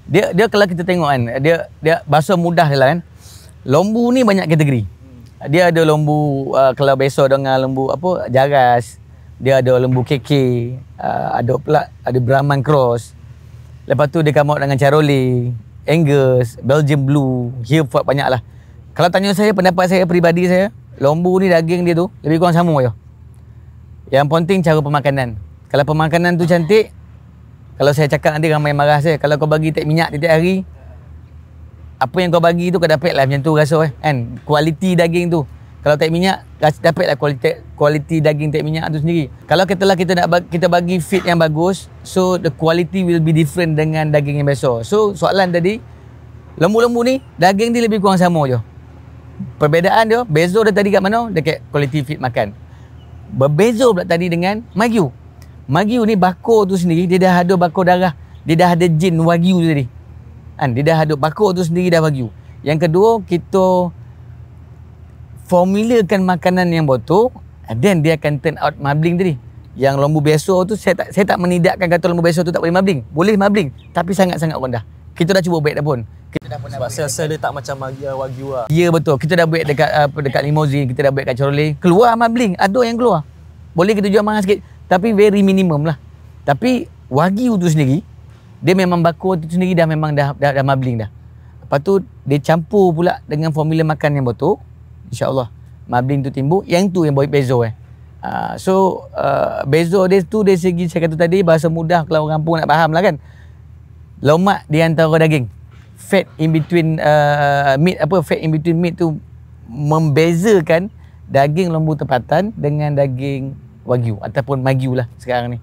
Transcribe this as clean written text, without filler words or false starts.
Dia kalau kita tengok kan, dia bahasa mudah lah kan. Lembu ni banyak kategori. Dia ada lembu kalau beso dengan lembu apa jaras. Dia ada lembu KK, ada Brahman cross. Lepas tu dia come out dengan Charolais, Angus, Belgian Blue, Hereford, banyak lah. Kalau tanya saya, pendapat saya peribadi saya, lembu ni daging dia tu lebih kurang sama je. Yang penting cara pemakanan. Kalau pemakanan tu cantik, kalau saya cakap nanti ramai marah saya. Kalau kau bagi tek minyak tiap hari, apa yang kau bagi tu kau dapat lah macam tu rasa kan. Kualiti daging tu. Kalau tek minyak, dapat lah kualiti daging tek minyak tu sendiri. Kalau katalah kita bagi feed yang bagus, so the quality will be different dengan daging yang biasa. So soalan tadi, lembu-lembu ni daging dia lebih kurang sama je. Perbezaan dia, bezo dia tadi kat mana? Dekat quality feed makan. Berbeza pula tadi dengan Wagyu. Wagyu ni bakor tu sendiri, dia dah ada bakor darah. Dia dah ada jin Wagyu tu tadi. Kan? Dia dah ada bakor tu sendiri dah Wagyu. Yang kedua, kita formulakan makanan yang betul, then dia akan turn out marbling tadi. Yang lembu biasa tu, saya tak menidakkan kata lembu biasa tu tak boleh marbling. Boleh marbling, tapi sangat-sangat rendah. Kita dah cuba baik dah pun. Kita dah pernah sebab sel dia tak macam Wagyu lah. Ya betul. Kita dah buat dekat limousine, kita dah buat kat Charolais. Keluar marbling, ada yang keluar. Boleh kita jual mahal sikit, tapi very minimum lah. Tapi Wagyu tu sendiri, dia memang bakor tu sendiri dah memang dah marbling dah. Lepas tu dia campur pula dengan formula makan yang betul. InsyaAllah marbling tu timbul. Yang tu yang buat bezo bezo dia tu dari segi saya kata tadi, bahasa mudah kalau orang kampung nak faham lah kan. Lemak di antara daging, fat in between fat in between meat tu membezakan daging lembu tempatan dengan daging Wagyu ataupun Wagyu lah sekarang ni.